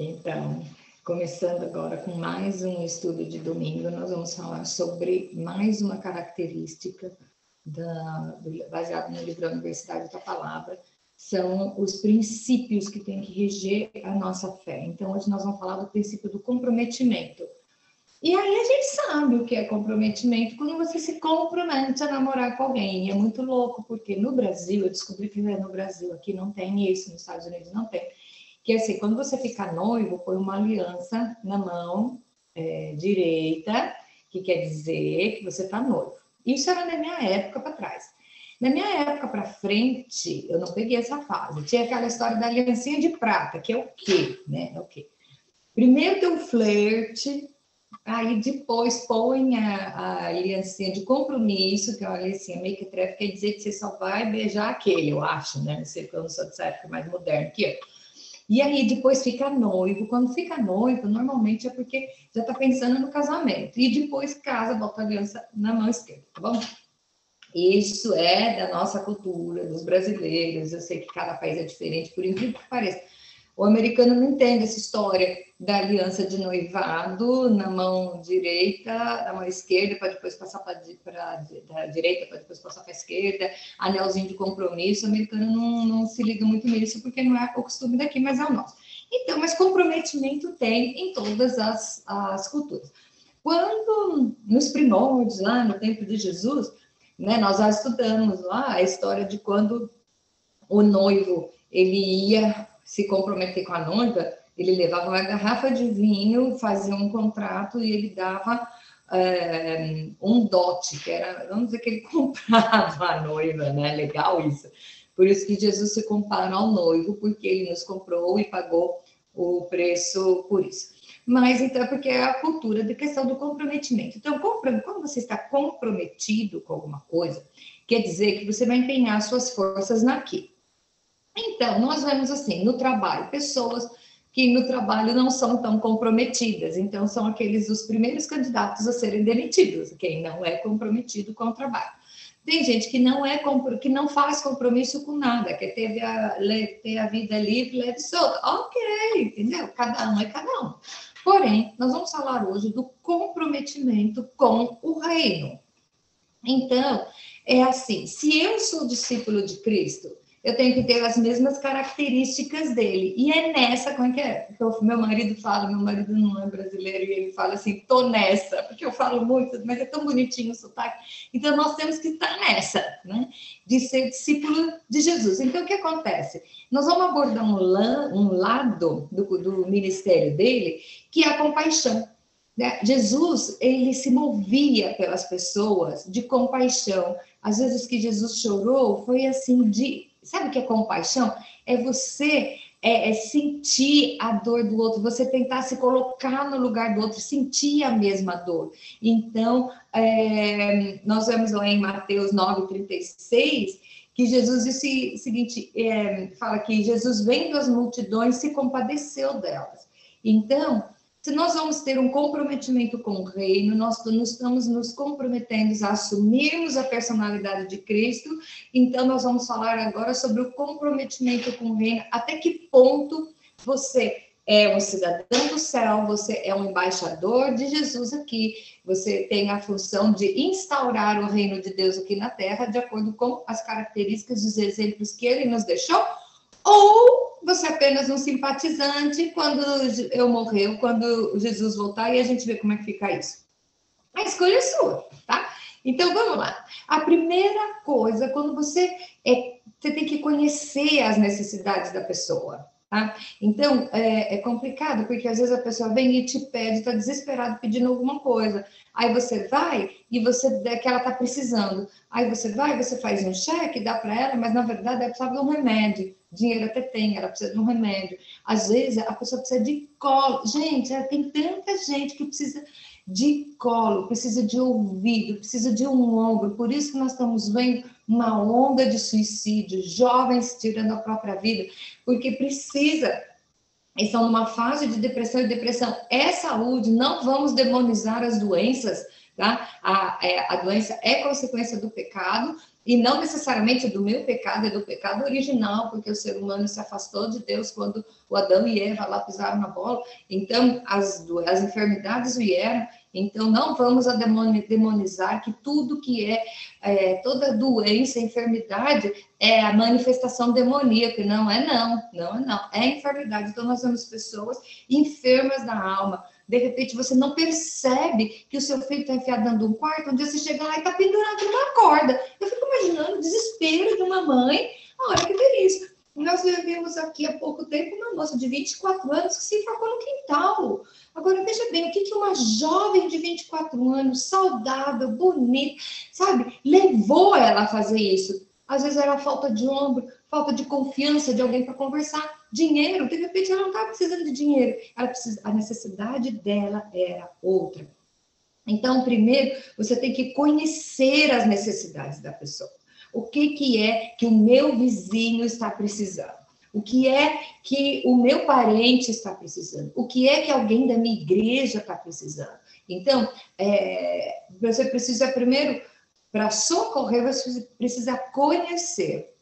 Então, começando agora com mais um estudo de domingo, nós vamos falar sobre mais uma característica baseada no livro A Universidade da Palavra, são os princípios que tem que reger a nossa fé. Então, hoje nós vamos falar do princípio do comprometimento. E aí a gente sabe o que é comprometimento quando você se compromete a namorar com alguém. E é muito louco, porque no Brasil, eu descobri que no Brasil, aqui não tem isso, nos Estados Unidos não tem. Que assim, quando você fica noivo, põe uma aliança na mão direita, que quer dizer que você está noivo. Isso era na minha época para trás. Na minha época para frente, eu não peguei essa fase. Tinha aquela história da aliancinha de prata, que é o quê? Né? É o quê? Primeiro tem o flerte, aí depois põe a aliancinha de compromisso, que é uma aliancinha meio que trefe, quer dizer que você só vai beijar aquele, eu acho, né? Não sei porque eu não sou dessa época mais moderna que eu. E aí depois fica noivo. Quando fica noivo, normalmente é porque já está pensando no casamento. E depois casa, bota a aliança na mão esquerda, tá bom? Isso é da nossa cultura, dos brasileiros. Eu sei que cada país é diferente, por incrível que pareça. O americano não entende essa história da aliança de noivado na mão direita, na mão esquerda, para depois passar para a direita, para depois passar para a esquerda, anelzinho de compromisso. O americano não se liga muito nisso, porque não é o costume daqui, mas é o nosso. Então, mas comprometimento tem em todas as culturas. Quando, nos primórdios, lá no tempo de Jesus, né, nós já estudamos lá a história de quando o noivo ele ia se comprometer com a noiva, ele levava uma garrafa de vinho, fazia um contrato e ele dava um dote, que era, vamos dizer que ele comprava a noiva, né? Legal isso. Por isso que Jesus se compara ao noivo, porque ele nos comprou e pagou o preço por isso. Mas então, porque é a cultura da questão do comprometimento. Então, quando você está comprometido com alguma coisa, quer dizer que você vai empenhar suas forças naquilo. Então, nós vemos assim, no trabalho, pessoas que no trabalho não são tão comprometidas, então são aqueles os primeiros candidatos a serem demitidos, quem não é comprometido com o trabalho. Tem gente que não faz compromisso com nada, quer ter a vida livre, leve e solta. Ok, entendeu? Cada um é cada um. Porém, nós vamos falar hoje do comprometimento com o reino. Então, é assim, se eu sou discípulo de Cristo, eu tenho que ter as mesmas características dele. E é nessa, como é que é? Meu marido fala, meu marido não é brasileiro, e ele fala assim, tô nessa, porque eu falo muito, mas é tão bonitinho o sotaque. Então, nós temos que estar nessa, né? De ser discípulo de Jesus. Então, o que acontece? Nós vamos abordar um lado do ministério dele, que é a compaixão. Jesus, ele se movia pelas pessoas de compaixão. Às vezes que Jesus chorou, foi assim sabe o que é compaixão? É você sentir a dor do outro, você tentar se colocar no lugar do outro, sentir a mesma dor. Então, nós vemos lá em Mateus 9:36, que Jesus disse o seguinte, fala que Jesus, vendo as multidões, se compadeceu delas. Então, se nós vamos ter um comprometimento com o reino, nós estamos nos comprometendo a assumirmos a personalidade de Cristo, então nós vamos falar agora sobre o comprometimento com o reino, até que ponto você é um cidadão do céu, você é um embaixador de Jesus aqui, você tem a função de instaurar o reino de Deus aqui na terra, de acordo com as características dos exemplos que ele nos deixou, ou você é apenas um simpatizante quando eu morrer, quando Jesus voltar, e a gente vê como é que fica isso. A escolha é sua, tá? Então, vamos lá. A primeira coisa, quando você tem que conhecer as necessidades da pessoa, tá? Então, é complicado, porque às vezes a pessoa vem e te pede, está desesperado pedindo alguma coisa. Aí você vai e você vê que ela está precisando. Aí você vai, você faz um cheque, dá para ela, mas na verdade ela precisa de um remédio. Dinheiro até tem, ela precisa de um remédio. Às vezes a pessoa precisa de colo. Gente, tem tanta gente que precisa de colo, precisa de ouvido, precisa de um ombro. Por isso que nós estamos vendo uma onda de suicídio, jovens tirando a própria vida, porque precisa. Estão numa fase de depressão, e depressão é saúde, não vamos demonizar as doenças, tá? A doença é consequência do pecado, e não necessariamente do meu pecado, é do pecado original, porque o ser humano se afastou de Deus quando o Adão e Eva lá pisaram na bola, então as enfermidades vieram, então não vamos demonizar que tudo que toda doença, enfermidade, é a manifestação demoníaca, não é não, é enfermidade, então nós temos pessoas enfermas da alma, de repente você não percebe que o seu filho está enfiado dentro de um quarto, um dia você chega lá e está pendurado numa corda. Eu fico imaginando o desespero de uma mãe a hora que vê isso. Nós vivemos aqui há pouco tempo uma moça de 24 anos que se enforcou no quintal. Agora, veja bem, o que uma jovem de 24 anos, saudável, bonita, sabe, levou ela a fazer isso? Às vezes era falta de ombro, falta de confiança de alguém para conversar, dinheiro. De repente, ela não estava precisando de dinheiro. A necessidade dela era outra. Então, primeiro, você tem que conhecer as necessidades da pessoa. O que é que o meu vizinho está precisando? O que é que o meu parente está precisando? O que é que alguém da minha igreja está precisando? Então, você precisa primeiro, para socorrer, você precisa conhecer.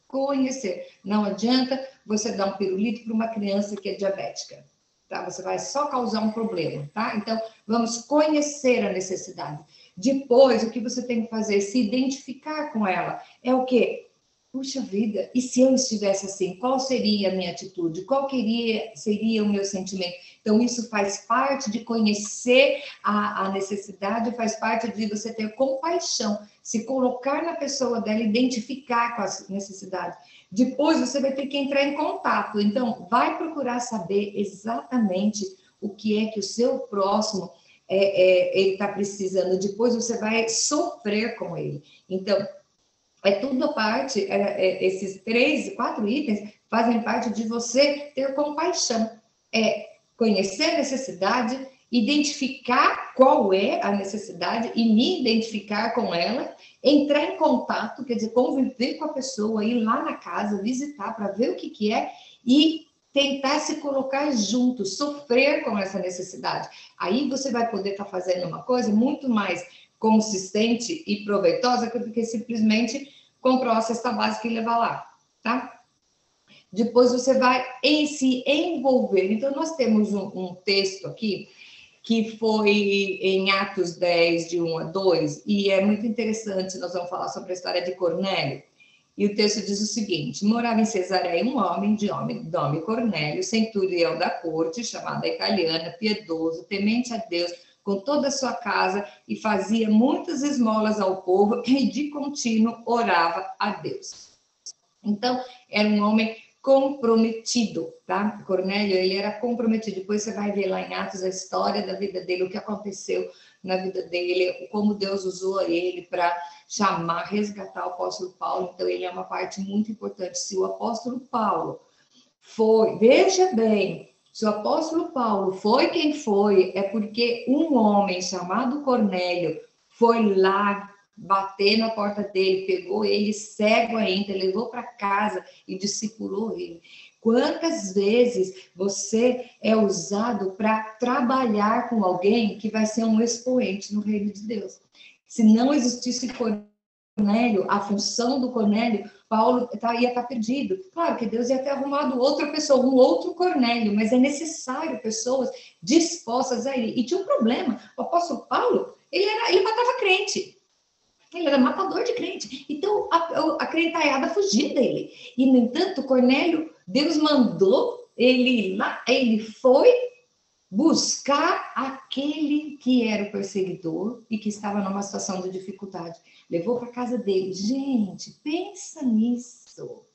Não adianta você dar um pirulito para uma criança que é diabética, tá? Você vai só causar um problema, tá? Então, vamos conhecer a necessidade. Depois, o que você tem que fazer? Se identificar com ela. É o quê? Puxa vida, e se eu estivesse assim, qual seria a minha atitude? Qual seria o meu sentimento? Então, isso faz parte de conhecer a necessidade, faz parte de você ter compaixão, se colocar na pessoa dela, identificar com as necessidades. Depois, você vai ter que entrar em contato. Então, vai procurar saber exatamente o que é que o seu próximo ele está precisando. Depois, você vai sofrer com ele. Então, tudo a parte, esses 4 itens fazem parte de você ter compaixão. Conhecer a necessidade, identificar qual é a necessidade e me identificar com ela, entrar em contato, quer dizer, conviver com a pessoa, ir lá na casa, visitar para ver o que é e tentar se colocar junto, sofrer com essa necessidade. Aí você vai poder estar fazendo uma coisa muito mais consistente e proveitosa do que simplesmente comprar uma cesta básica e levar lá, tá? Depois você vai se envolver. Então, nós temos um texto aqui que foi em Atos 10, de 1 a 2, e é muito interessante, nós vamos falar sobre a história de Cornélio. E o texto diz o seguinte: morava em Cesareia um homem de nome Cornélio, centurião da corte, chamada italiana, piedoso, temente a Deus, com toda a sua casa, e fazia muitas esmolas ao povo, e de contínuo orava a Deus. Então, era um homem comprometido, tá? Cornélio, ele era comprometido. Depois você vai ver lá em Atos a história da vida dele, o que aconteceu na vida dele, como Deus usou ele para chamar, resgatar o apóstolo Paulo. Então, ele é uma parte muito importante. Se o apóstolo Paulo foi, veja bem, se o apóstolo Paulo foi quem foi, é porque um homem chamado Cornélio foi lá bater na porta dele, pegou ele cego ainda, levou para casa e discipulou ele. Quantas vezes você é usado para trabalhar com alguém que vai ser um expoente no reino de Deus? Se não existisse Cornélio, a função do Cornélio, Paulo ia estar perdido. Claro que Deus ia ter arrumado outra pessoa, um outro Cornélio, mas é necessário pessoas dispostas a ir. E tinha um problema, o apóstolo Paulo, ele matava crente. Ele era matador de crente. Então, a crentaiada fugia dele. E, no entanto, Cornélio, Deus mandou ele ir lá, ele foi buscar aquele que era o perseguidor e que estava numa situação de dificuldade. Levou para casa dele. Gente, pensa nisso.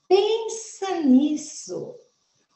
Pensa nisso.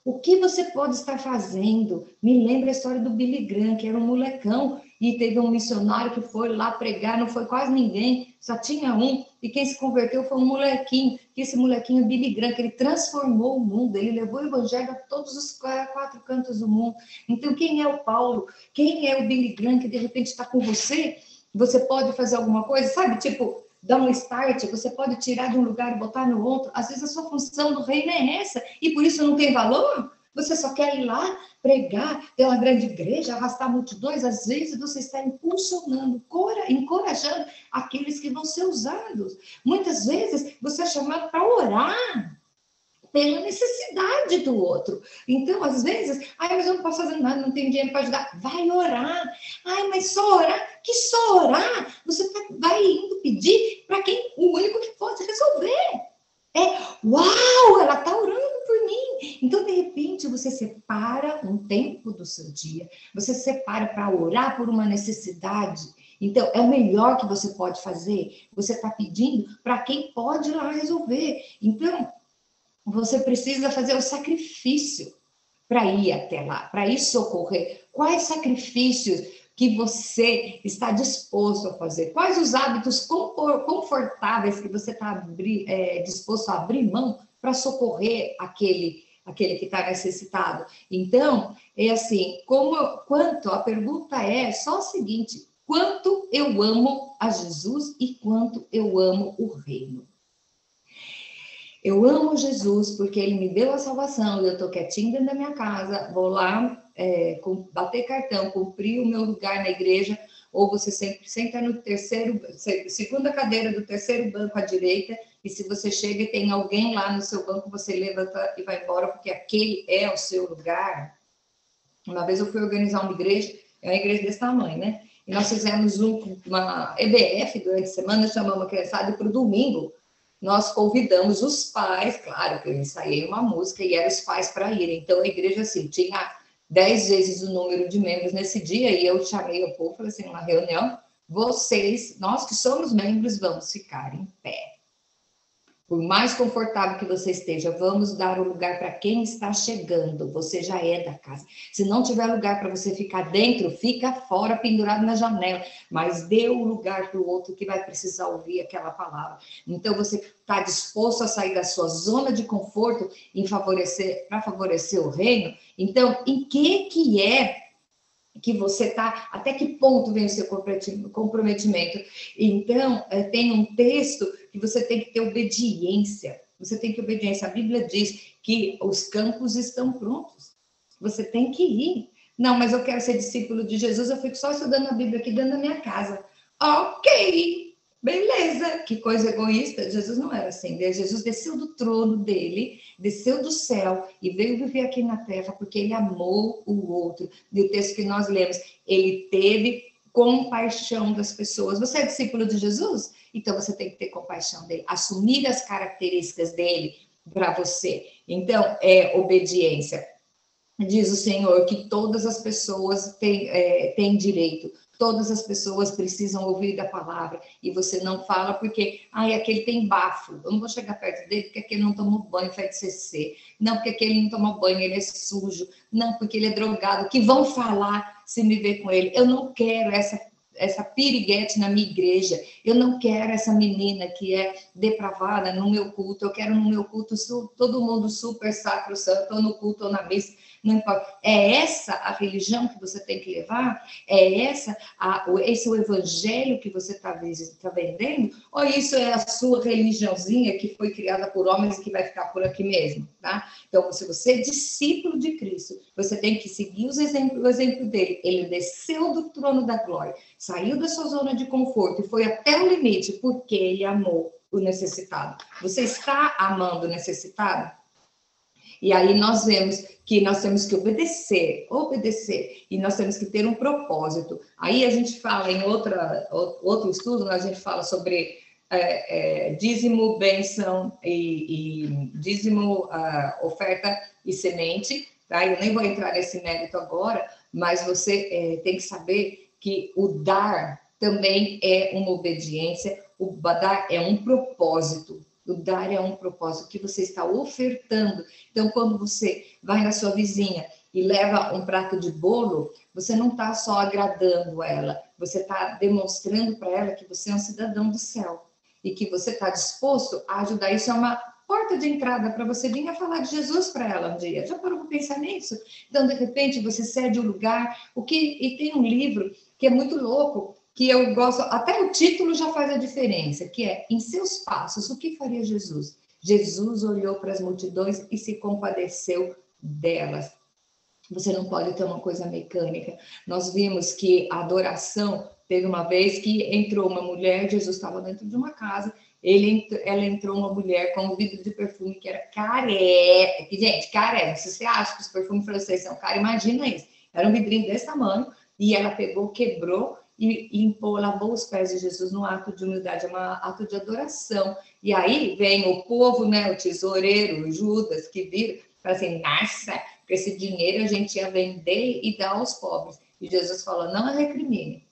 O que você pode estar fazendo? Me lembra a história do Billy Graham, que era um molecão, e teve um missionário que foi lá pregar, não foi quase ninguém, só tinha um, e quem se converteu foi um molequinho, que esse molequinho, Billy Graham, que ele transformou o mundo, ele levou o evangelho a todos os 4 cantos do mundo. Então, quem é o Paulo? Quem é o Billy Graham que de repente está com você? Você pode fazer alguma coisa, sabe? Tipo, dar um start, você pode tirar de um lugar e botar no outro. Às vezes a sua função no reino é essa, e por isso não tem valor? Você só quer ir lá pregar, ter uma grande igreja, arrastar multidões. Às vezes você está impulsionando, encorajando aqueles que vão ser usados. Muitas vezes você é chamado para orar pela necessidade do outro. Então, às vezes, mas eu não posso fazer nada, não tenho dinheiro para ajudar. Vai orar. Mas só orar? Que só orar? Você vai indo pedir para quem, o único que pode resolver. Uau, ela está orando por mim. Então, de repente, você separa um tempo do seu dia, você separa para orar por uma necessidade. Então, é o melhor que você pode fazer. Você está pedindo para quem pode ir lá resolver. Então, você precisa fazer o sacrifício para ir até lá, para ir socorrer. Quais sacrifícios que você está disposto a fazer? Quais os hábitos confortáveis que você está disposto a abrir mão para socorrer aquele que está necessitado? Então, é assim, quanto, a pergunta é só o seguinte: quanto eu amo a Jesus e quanto eu amo o reino? Eu amo Jesus porque ele me deu a salvação e eu estou quietinho dentro da minha casa, vou lá bater cartão, cumprir o meu lugar na igreja, ou você sempre senta no segunda cadeira do terceiro banco à direita, e se você chega e tem alguém lá no seu banco, você levanta e vai embora, porque aquele é o seu lugar. Uma vez eu fui organizar uma igreja desse tamanho, né? E nós fizemos uma EBF durante a semana, chamamos a criançada, e para o domingo nós convidamos os pais, claro que eu ensaiei uma música e eram os pais para irem. Então, a igreja, assim, tinha 10 vezes o número de membros nesse dia, e eu chamei o povo, falei assim, numa reunião, nós que somos membros, vamos ficar em pé. Por mais confortável que você esteja, vamos dar o lugar para quem está chegando. Você já é da casa. Se não tiver lugar para você ficar dentro, fica fora, pendurado na janela. Mas dê o lugar para o outro que vai precisar ouvir aquela palavra. Então, você está disposto a sair da sua zona de conforto para favorecer o reino? Então, em que é que você está, até que ponto vem o seu comprometimento? Então, tem um texto que você tem que ter obediência. Você tem que obediência. A Bíblia diz que os campos estão prontos. Você tem que ir. Não, mas eu quero ser discípulo de Jesus, eu fico só estudando a Bíblia aqui dentro da minha casa. Ok, beleza. Que coisa egoísta. Jesus não era assim. Jesus desceu do trono dele, desceu do céu e veio viver aqui na terra porque ele amou o outro. E o texto que nós lemos, ele teve compaixão das pessoas. Você é discípulo de Jesus? Então você tem que ter compaixão dele, assumir as características dele para você. Então, é obediência. Diz o Senhor que todas as pessoas têm direito. Todas as pessoas precisam ouvir da palavra, e você não fala porque, aquele tem bafo, eu não vou chegar perto dele porque aquele não tomou banho, faz CC, não, porque aquele não tomou banho, ele é sujo, não, porque ele é drogado, que vão falar se me ver com ele. Eu não quero essa piriguete na minha igreja, eu não quero essa menina que é depravada no meu culto, eu quero no meu culto todo mundo super sacro santo, ou no culto ou na missa, não importa. É essa a religião que você tem que levar? É esse é o evangelho que você está vendendo? Ou isso é a sua religiãozinha que foi criada por homens e que vai ficar por aqui mesmo, tá? Então, se você é discípulo de Cristo, você tem que seguir o exemplo dele. Ele desceu do trono da glória, saiu da sua zona de conforto e foi até o limite, porque ele amou o necessitado. Você está amando o necessitado? E aí nós vemos que nós temos que obedecer, e nós temos que ter um propósito. Aí a gente fala em outro estudo, a gente fala sobre dízimo, bênção e dízimo, oferta e semente. Tá? Eu nem vou entrar nesse mérito agora, mas você tem que saber que o dar também é uma obediência, o dar é um propósito. O dar é um propósito que você está ofertando. Então, quando você vai na sua vizinha e leva um prato de bolo, você não está só agradando ela, você está demonstrando para ela que você é um cidadão do céu e que você está disposto a ajudar. Isso é uma porta de entrada para você vir a falar de Jesus para ela um dia. Já parou para pensar nisso? Então, de repente, você cede o lugar. E tem um livro que é muito louco, que eu gosto, até o título já faz a diferença, que é Em Seus Passos, o que faria Jesus? Jesus olhou para as multidões e se compadeceu delas. Você não pode ter uma coisa mecânica. Nós vimos que a adoração, teve uma vez que entrou uma mulher, Jesus estava dentro de uma casa, ela entrou uma mulher com um vidro de perfume que era careca. Gente, careca, se você acha que os perfumes franceses são caros, imagina isso. Era um vidrinho desse tamanho, e ela pegou, quebrou, e limpou, lavou os pés de Jesus no ato de humildade, é um ato de adoração. E aí vem o povo, né, o tesoureiro, o Judas, que vira, fala assim, nossa, com esse dinheiro a gente ia vender e dar aos pobres. E Jesus falou, não a recrimine,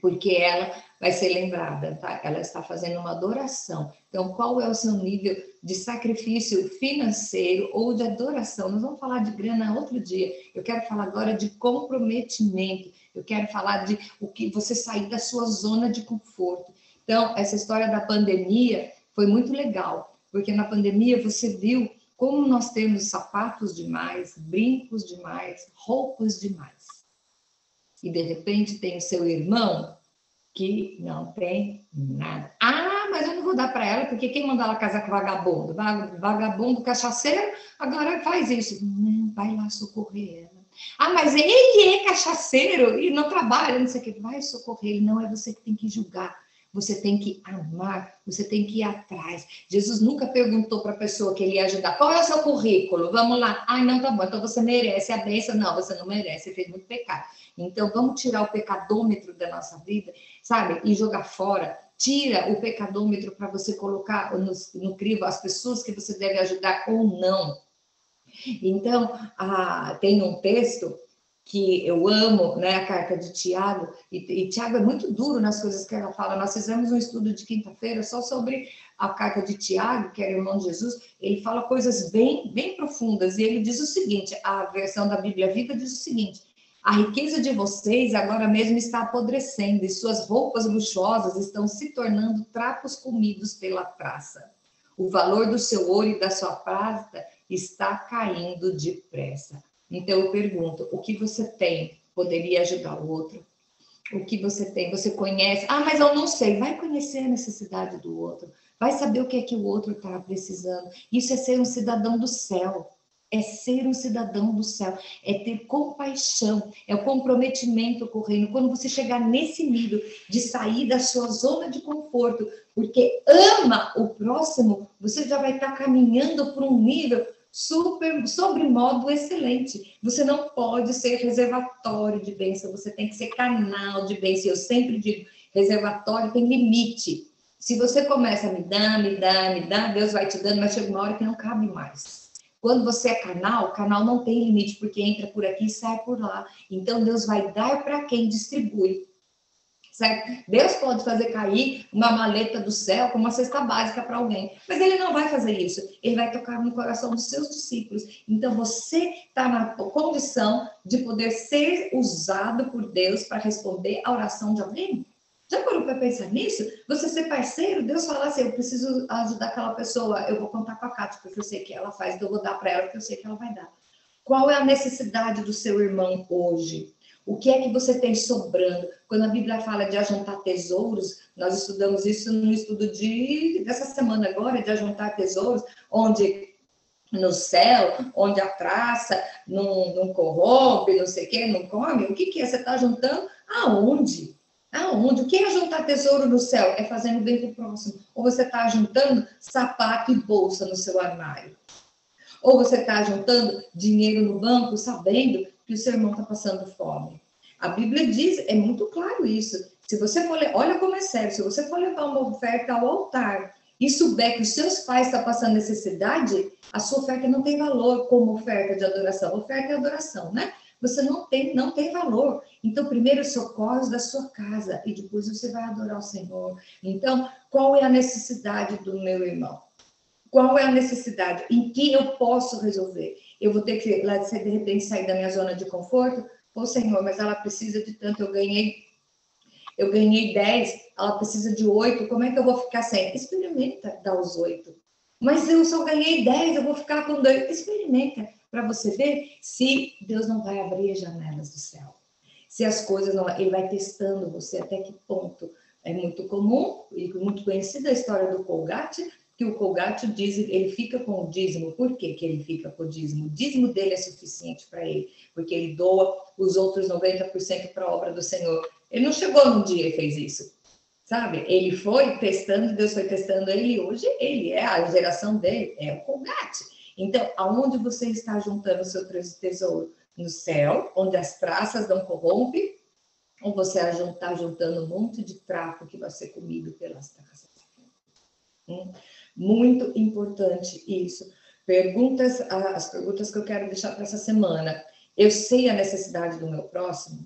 porque ela vai ser lembrada, tá? Ela está fazendo uma adoração. Então, qual é o seu nível de sacrifício financeiro ou de adoração? Nós vamos falar de grana outro dia. Eu quero falar agora de comprometimento. Eu quero falar de o que você sair da sua zona de conforto. Então, essa história da pandemia foi muito legal, porque na pandemia você viu como nós temos sapatos demais, brincos demais, roupas demais. E de repente tem o seu irmão que não tem nada. Ah, mas eu não vou dar para ela, porque quem mandou ela casar com vagabundo? Vagabundo, cachaceiro, agora faz isso. Vai lá socorrer ela. Ah, mas ele é cachaceiro e não trabalha, não sei o que. Vai socorrer ele, não é você que tem que julgar. Você tem que amar, você tem que ir atrás. Jesus nunca perguntou para a pessoa que ele ia ajudar, qual é o seu currículo? Vamos lá. Ah, não, tá bom, então você merece a bênção. Não, você não merece, você fez muito pecado. Então, vamos tirar o pecadômetro da nossa vida, sabe? E jogar fora. Tira o pecadômetro para você colocar no crivo as pessoas que você deve ajudar ou não. Então, tem um texto que eu amo, né, a carta de Tiago, e Tiago é muito duro nas coisas que ela fala. Nós fizemos um estudo de quinta-feira só sobre a carta de Tiago, que era irmão de Jesus. Ele fala coisas bem, bem profundas, e ele diz o seguinte, a versão da Bíblia Viva diz o seguinte, a riqueza de vocês agora mesmo está apodrecendo, e suas roupas luxuosas estão se tornando trapos comidos pela praça. O valor do seu ouro e da sua prata está caindo depressa. Então, eu pergunto, o que você tem poderia ajudar o outro? O que você tem? Você conhece? Ah, mas eu não sei. Vai conhecer a necessidade do outro. Vai saber o que é que o outro está precisando. Isso é ser um cidadão do céu. É ser um cidadão do céu. É ter compaixão. É o comprometimento com o reino. Quando você chegar nesse nível de sair da sua zona de conforto, porque ama o próximo, você já vai estar caminhando para um nível sobre modo excelente. Você não pode ser reservatório de bênção, você tem que ser canal de bênção. Eu sempre digo, reservatório tem limite. Se você começa a me dar, Deus vai te dando, mas chega uma hora que não cabe mais. Quando você é canal, canal não tem limite, porque entra por aqui e sai por lá. Então, Deus vai dar para quem distribui. Certo? Deus pode fazer cair uma maleta do céu como uma cesta básica para alguém, mas ele não vai fazer isso. Ele vai tocar no coração dos seus discípulos. Então, você está na condição de poder ser usado por Deus para responder a oração de alguém? Já parou para pensar nisso? Você ser parceiro, Deus fala assim, eu preciso ajudar aquela pessoa, eu vou contar com a Cátia, porque eu sei que ela faz, então eu vou dar para ela, porque eu sei que ela vai dar. Qual é a necessidade do seu irmão hoje? O que é que você tem sobrando? Quando a Bíblia fala de ajuntar tesouros, nós estudamos isso no estudo dessa semana agora, de ajuntar tesouros, onde no céu, onde a traça não corrompe, não sei o quê, não come. O que é? Você está juntando aonde? Aonde? O que é juntar tesouro no céu? É fazendo bem para o próximo. Ou você está juntando sapato e bolsa no seu armário. Ou você está juntando dinheiro no banco, sabendo que o seu irmão está passando fome. A Bíblia diz, é muito claro isso. Se você for, olha como é sério, se você for levar uma oferta ao altar e souber que os seus pais estão passando necessidade, a sua oferta não tem valor como oferta de adoração. Oferta é adoração, né? Você não tem valor. Então, primeiro socorros da sua casa e depois você vai adorar o Senhor. Então, qual é a necessidade do meu irmão? Qual é a necessidade? Em que eu posso resolver? Eu vou ter que, de repente, sair da minha zona de conforto? Pô, Senhor, mas ela precisa de tanto, eu ganhei 10, ela precisa de 8, como é que eu vou ficar sem? Experimenta dar os 8. Mas eu só ganhei 10, eu vou ficar com 2. Experimenta, para você ver se Deus não vai abrir as janelas do céu. Se as coisas não... Ele vai testando você até que ponto. É muito comum e muito conhecida a história do Colgate. que o Colgate, ele fica com o dízimo. Por que que ele fica com o dízimo? O dízimo dele é suficiente para ele, porque ele doa os outros 90% para a obra do Senhor. Ele não chegou num dia e fez isso, sabe? Ele foi testando, Deus foi testando ele, e hoje ele é, a geração dele é o Colgate. Então, aonde você está juntando o seu tesouro? No céu, onde as traças não corrompem, ou você está juntando um monte de trapo que vai ser comido pelas traças? Muito importante isso. As perguntas que eu quero deixar para essa semana. Eu sei a necessidade do meu próximo?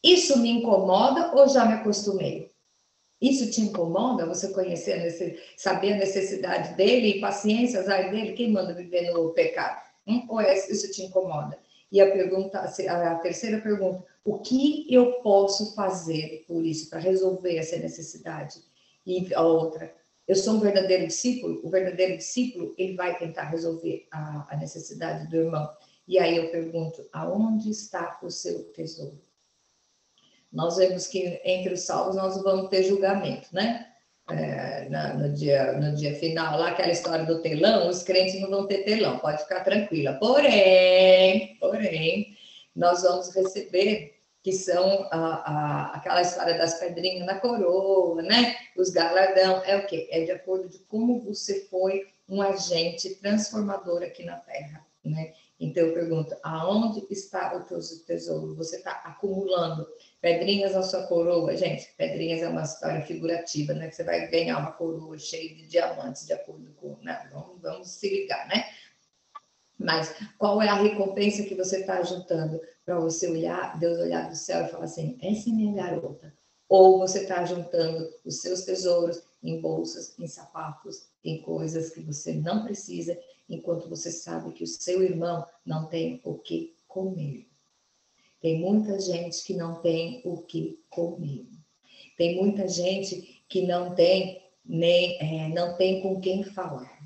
Isso me incomoda ou já me acostumei? Isso te incomoda? Você conhecer, saber a necessidade dele e paciência, azar dele? Quem manda viver no pecado? Ou isso te incomoda? E a terceira pergunta, o que eu posso fazer por isso, para resolver essa necessidade? E a outra, eu sou um verdadeiro discípulo? O verdadeiro discípulo, ele vai tentar resolver a necessidade do irmão. E aí eu pergunto, aonde está o seu tesouro? Nós vemos que entre os salvos nós vamos ter julgamento, né? No dia final, lá aquela história do telão, os crentes não vão ter telão, pode ficar tranquila. Porém, nós vamos receber, que são aquela história das pedrinhas na coroa, né? Os galardão, é o quê? É de acordo de como você foi um agente transformador aqui na Terra, né? Então eu pergunto, aonde está o teu tesouro? Você está acumulando pedrinhas na sua coroa? Gente, pedrinhas é uma história figurativa, né? Que você vai ganhar uma coroa cheia de diamantes, de acordo com... Não, vamos se ligar, né? Mas qual é a recompensa que você está juntando para você olhar, Deus olhar do céu e falar assim, essa é minha garota? Ou você está juntando os seus tesouros em bolsas, em sapatos, em coisas que você não precisa, enquanto você sabe que o seu irmão não tem o que comer. Tem muita gente que não tem o que comer. Tem muita gente que não tem não tem com quem falar.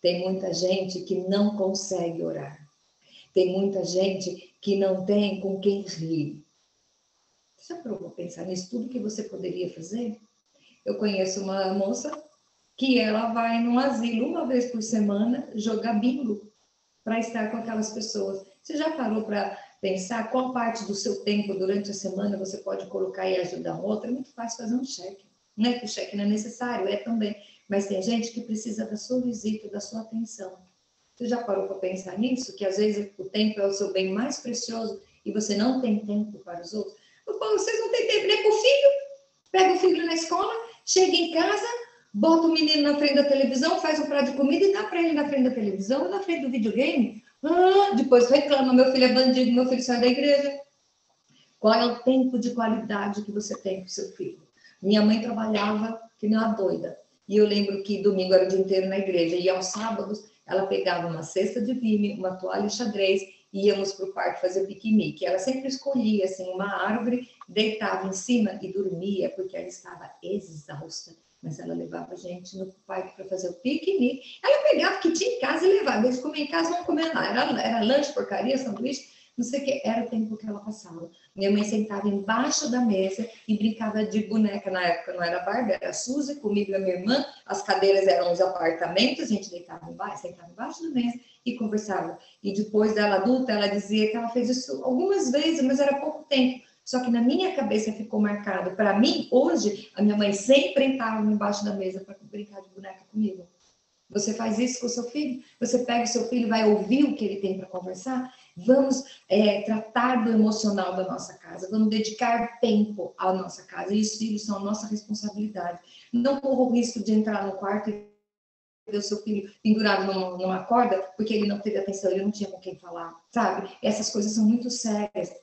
Tem muita gente que não consegue orar. Tem muita gente que não tem com quem rir. Você já parou para pensar nisso? Tudo que você poderia fazer? Eu conheço uma moça que ela vai num asilo uma vez por semana jogar bingo para estar com aquelas pessoas. Você já parou para pensar qual parte do seu tempo durante a semana você pode colocar e ajudar outra? É muito fácil fazer um cheque. Não é que o cheque não é necessário, é também. Mas tem gente que precisa da sua visita, da sua atenção. Você já parou para pensar nisso? Que às vezes o tempo é o seu bem mais precioso e você não tem tempo para os outros? Vocês não têm tempo nem para o filho? Pega o filho na escola, chega em casa, bota o menino na frente da televisão, faz um prato de comida e dá para ele na frente da televisão, na frente do videogame. Depois reclama, meu filho é bandido, meu filho sai da igreja. Qual é o tempo de qualidade que você tem com seu filho? Minha mãe trabalhava que nem uma doida. E eu lembro que domingo era o dia inteiro na igreja. E aos sábados, ela pegava uma cesta de vime, uma toalha xadrez, e íamos para o parque fazer piquenique. Ela sempre escolhia assim, uma árvore, deitava em cima e dormia, porque ela estava exausta. Mas ela levava a gente no parque para fazer o piquenique. Ela pegava o que tinha em casa e levava. Eles comiam em casa, não comiam lá. Era lanche, porcaria, sanduíche, não sei o que. Era o tempo que ela passava. Minha mãe sentava embaixo da mesa e brincava de boneca. Na época não era Barbie, era Suzy, comigo e a minha irmã. As cadeiras eram os apartamentos, a gente sentava embaixo da mesa e conversava. E depois dela adulta, ela dizia que ela fez isso algumas vezes, mas era pouco tempo. Só que na minha cabeça ficou marcado. Para mim, hoje, a minha mãe sempre entrava embaixo da mesa para brincar de boneca comigo. Você faz isso com o seu filho? Você pega o seu filho e vai ouvir o que ele tem para conversar? Vamos tratar do emocional da nossa casa. Vamos dedicar tempo à nossa casa. E os filhos são a nossa responsabilidade. Não corra o risco de entrar no quarto e ver o seu filho pendurado numa corda porque ele não teve atenção, ele não tinha com quem falar, sabe? Essas coisas são muito sérias.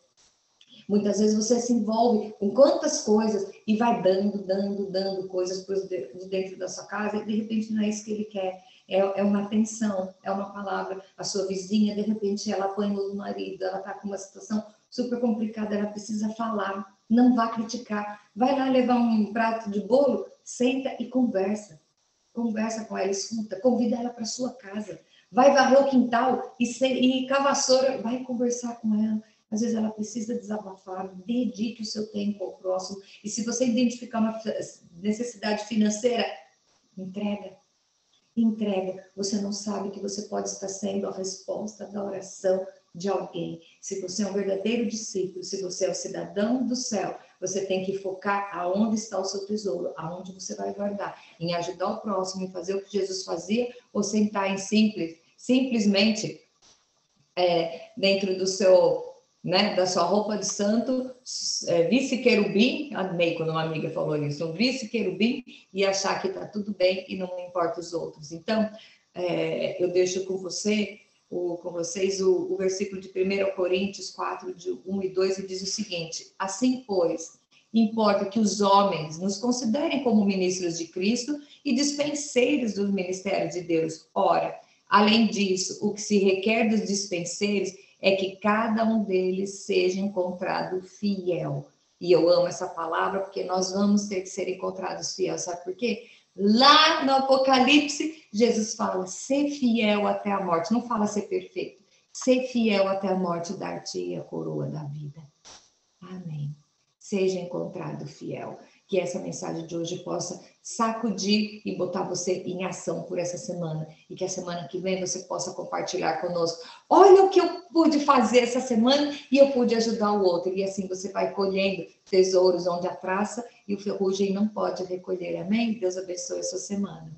Muitas vezes você se envolve com quantas coisas e vai dando coisas de dentro da sua casa e de repente não é isso que ele quer. É uma atenção, é uma palavra. A sua vizinha, de repente, ela apanhou do marido, ela está com uma situação super complicada, ela precisa falar. Não vá criticar. Vai lá levar um prato de bolo, senta e conversa. Conversa com ela, escuta, convida ela para sua casa. Vai varrer o quintal e com a vassoura, vai conversar com ela. Às vezes ela precisa desabafar, dedique o seu tempo ao próximo. E se você identificar uma necessidade financeira, entrega. Entrega. Você não sabe que você pode estar sendo a resposta da oração de alguém. Se você é um verdadeiro discípulo, se você é o cidadão do céu, você tem que focar aonde está o seu tesouro, aonde você vai guardar, em ajudar o próximo, em fazer o que Jesus fazia, ou sentar em simplesmente dentro do seu, né, da sua roupa de santo, vice-querubim, amei quando uma amiga falou isso, um vice-querubim, e achar que está tudo bem e não importa os outros. Então, eu deixo com vocês o versículo de 1 Coríntios 4, de 1 e 2, e diz o seguinte: assim, pois, importa que os homens nos considerem como ministros de Cristo e dispenseiros do ministério de Deus. Ora, além disso, o que se requer dos dispenseiros é que cada um deles seja encontrado fiel. E eu amo essa palavra porque nós vamos ter que ser encontrados fiéis. Sabe por quê? Lá no Apocalipse, Jesus fala, ser fiel até a morte. Não fala ser perfeito. Ser fiel até a morte, dar-te a coroa da vida. Amém. Seja encontrado fiel. Que essa mensagem de hoje possa sacudir e botar você em ação por essa semana. E que a semana que vem você possa compartilhar conosco. Olha o que eu pude fazer essa semana e eu pude ajudar o outro. E assim você vai colhendo tesouros onde a traça e o ferrugem não pode recolher. Amém? Deus abençoe a sua semana.